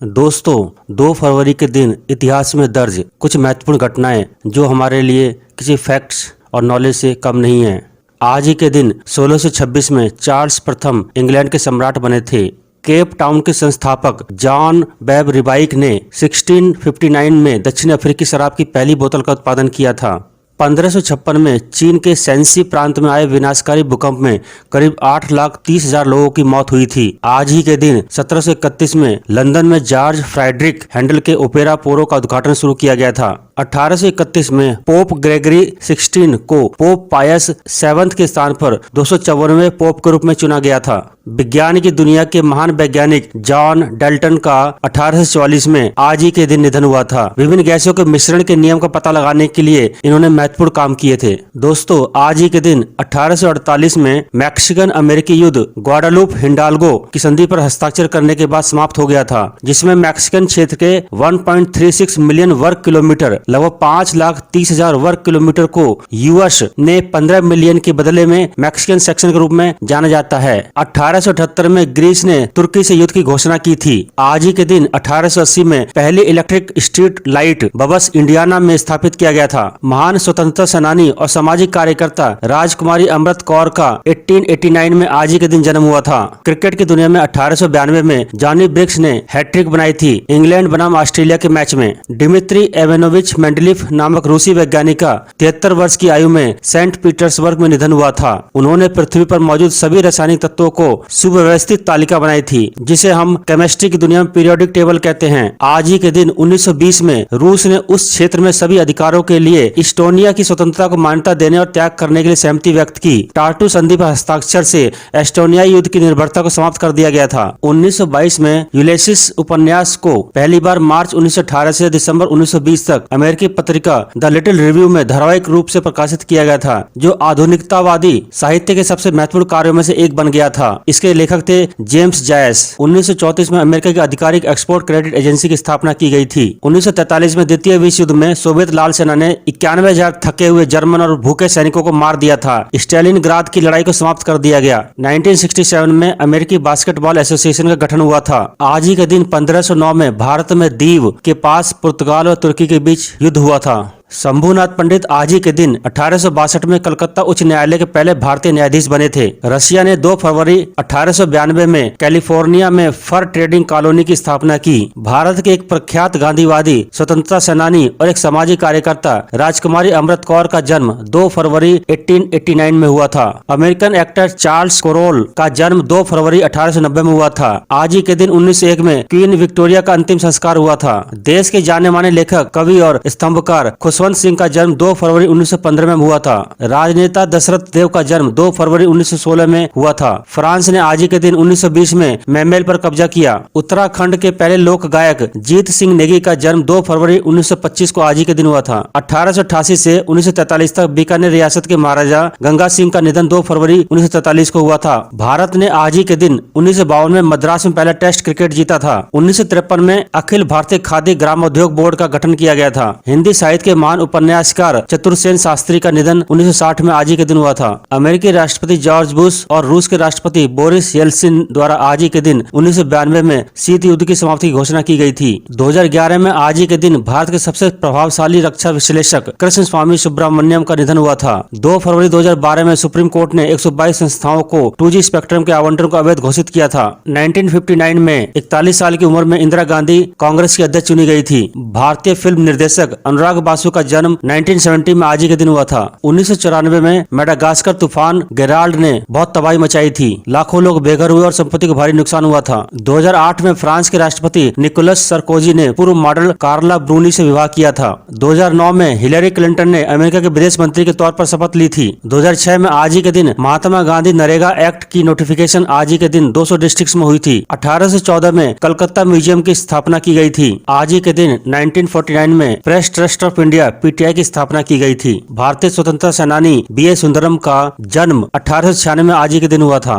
दोस्तों, 2 फरवरी के दिन इतिहास में दर्ज कुछ महत्वपूर्ण घटनाएं जो हमारे लिए किसी फैक्ट्स और नॉलेज से कम नहीं हैं। आज ही के दिन 1626 में चार्ल्स प्रथम इंग्लैंड के सम्राट बने थे। केप टाउन के संस्थापक जॉन बेब रिबाइक ने 1659 में दक्षिण अफ्रीकी शराब की पहली बोतल का उत्पादन किया था। 1556 में चीन के शैनसी प्रांत में आए विनाशकारी भूकंप में करीब 8,30,000 लोगों की मौत हुई थी। आज ही के दिन 1731 में लंदन में जॉर्ज फ्रेडरिक हैंडल के ओपेरा पोरो का उद्घाटन शुरू किया गया था। 1831 में पोप ग्रेगरी 16 को पोप पायस 7 के स्थान पर 254वें पोप के रूप में चुना गया था। विज्ञान की दुनिया के महान वैज्ञानिक जॉन डाल्टन का 1844 में आज ही के दिन निधन हुआ था। विभिन्न गैसों के मिश्रण के नियम का पता लगाने के लिए इन्होंने महत्वपूर्ण काम किए थे। दोस्तों, आज ही के दिन 1848 में मैक्सिकन अमेरिकी युद्ध ग्वाडालूप हिंडाल्गो की संधि पर हस्ताक्षर करने के बाद समाप्त हो गया था, जिसमें मैक्सिकन क्षेत्र के 1.36 मिलियन वर्ग किलोमीटर लगभग 5,30,000 वर्ग किलोमीटर को यूएस ने 15 मिलियन के बदले में मैक्सिकन सेक्शन के रूप में जाना जाता है। 1878 में ग्रीस ने तुर्की से युद्ध की घोषणा की थी। आज ही के दिन 1880 में पहली इलेक्ट्रिक स्ट्रीट लाइट बबस इंडियाना में स्थापित किया गया था। महान स्वतंत्रता सेनानी और सामाजिक कार्यकर्ता राजकुमारी अमृत कौर का 1889 में आज ही के दिन जन्म हुआ था। क्रिकेट की दुनिया में 1892 में जॉनी ब्रिक्स ने हैट्रिक बनाई थी इंग्लैंड बनाम ऑस्ट्रेलिया के मैच में। डिमित्री एवेनोविच मेंडलीफ नामक रूसी वैज्ञानिक का 73 वर्ष की आयु में सेंट पीटर्सबर्ग में निधन हुआ था। उन्होंने पृथ्वी पर मौजूद सभी रासायनिक तत्वों को सुव्यवस्थित तालिका बनाई थी, जिसे हम केमिस्ट्री की दुनिया में पीरियोडिक टेबल कहते हैं। आज ही के दिन 1920 में रूस ने उस क्षेत्र में सभी अधिकारों के लिए इस्टोनिया की स्वतंत्रता को मान्यता देने और त्याग करने के लिए सहमति व्यक्त की। टार्टू संधि पर हस्ताक्षर से एस्टोनियाई युद्ध की निर्भरता को समाप्त कर दिया गया था। 1922 में यूलिसिस उपन्यास को पहली बार मार्च 1918 से दिसंबर 1920 तक अमेरिकी पत्रिका द लिटिल रिव्यू में धारावाहिक रूप से प्रकाशित किया गया था, जो आधुनिकतावादी साहित्य के सबसे महत्वपूर्ण कार्यों में से एक बन गया था। इसके लेखक थे जेम्स जॉयस। 1934 में अमेरिका की आधिकारिक एक्सपोर्ट क्रेडिट एजेंसी की स्थापना की गई थी। 1943 में द्वितीय विश्व युद्ध में सोवियत लाल सेना ने 91,000 थके हुए जर्मन और भूखे सैनिकों को मार दिया था। स्टालिनग्राद की लड़ाई को समाप्त कर दिया गया। 1967 में अमेरिकी बास्केटबॉल एसोसिएशन का गठन हुआ था। आज ही के दिन 1509 में भारत में दीव के पास पुर्तगाल और तुर्की के बीच युद्ध हुआ था। शंभुनाथ पंडित आज ही के दिन 1862 में कलकत्ता उच्च न्यायालय के पहले भारतीय न्यायाधीश बने थे। रशिया ने 2 फरवरी 1892 में कैलिफोर्निया में फर ट्रेडिंग कॉलोनी की स्थापना की। भारत के एक प्रख्यात गांधीवादी, स्वतंत्रता सेनानी और एक सामाजिक कार्यकर्ता राजकुमारी अमृत कौर का जन्म 2 फरवरी 1889 में हुआ था। अमेरिकन एक्टर चार्ल्स कोरोल का जन्म 2 फरवरी 1890 में हुआ था। आज ही के दिन 1901 में क्वीन विक्टोरिया का अंतिम संस्कार हुआ था। देश के जाने माने लेखक, कवि और स्तंभकार खुशवंत सिंह का जन्म 2 फरवरी 1915 में हुआ था। राजनेता दशरथ देव का जन्म 2 फरवरी 1916 में हुआ था। फ्रांस ने आज ही के दिन 1920 में मेमेल पर कब्जा किया। उत्तराखंड के पहले लोक गायक जीत सिंह नेगी का जन्म 2 फरवरी 1925 को आज ही के दिन हुआ था। 1888 से 1943 तक बीकानेर रियासत के महाराजा गंगा सिंह का निधन 2 फरवरी 1943 को हुआ था। भारत ने आज ही के दिन 1952 में मद्रास में पहला टेस्ट क्रिकेट जीता था। 1953 में अखिल भारतीय खादी ग्रामोद्योग बोर्ड का गठन किया गया था। हिंदी साहित्य के महान उपन्यासकार चतुर्सेन शास्त्री का निधन 1960 में आज ही के दिन हुआ था। अमेरिकी राष्ट्रपति जॉर्ज बुश और रूस के राष्ट्रपति बोरिस येल्सिन द्वारा आज ही के दिन 1992 में शीत युद्ध की समाप्ति की घोषणा की गई थी। 2011 में आज ही के दिन भारत के सबसे प्रभावशाली रक्षा विश्लेषक कृष्ण स्वामी सुब्रमण्यम का निधन हुआ था। 2 फरवरी 2012 में सुप्रीम कोर्ट ने 122 संस्थाओं को 2G स्पेक्ट्रम के आवंटन को अवैध घोषित किया था। 1959 में 41 साल की उम्र में इंदिरा गांधी कांग्रेस की अध्यक्ष चुनी गई थी। भारतीय फिल्म निर्देशक अनुराग बासु का जन्म 1970 में आज ही के दिन हुआ था। 1994 में मेडागास्कर तूफान गेराल्ड ने बहुत तबाही मचाई थी। लाखों लोग बेघर हुए और संपत्ति को भारी नुकसान हुआ था। 2008 में फ्रांस के राष्ट्रपति निकोलस सरकोजी ने पूर्व मॉडल कार्ला ब्रूनी से विवाह किया था। 2009 में हिलरी क्लिंटन ने अमेरिका के विदेश मंत्री के तौर पर शपथ ली थी। 2006 में आज ही के दिन महात्मा गांधी नरेगा एक्ट की नोटिफिकेशन आज ही के दिन 200 डिस्ट्रिक्ट में हुई थी। 1814 में कलकत्ता म्यूजियम की स्थापना की गई थी। आज ही के दिन 1949 में press trust of India PTI की स्थापना की गई थी। भारतीय स्वतंत्रता सेनानी BA सुंदरम का जन्म 1896 में आज ही के दिन हुआ था।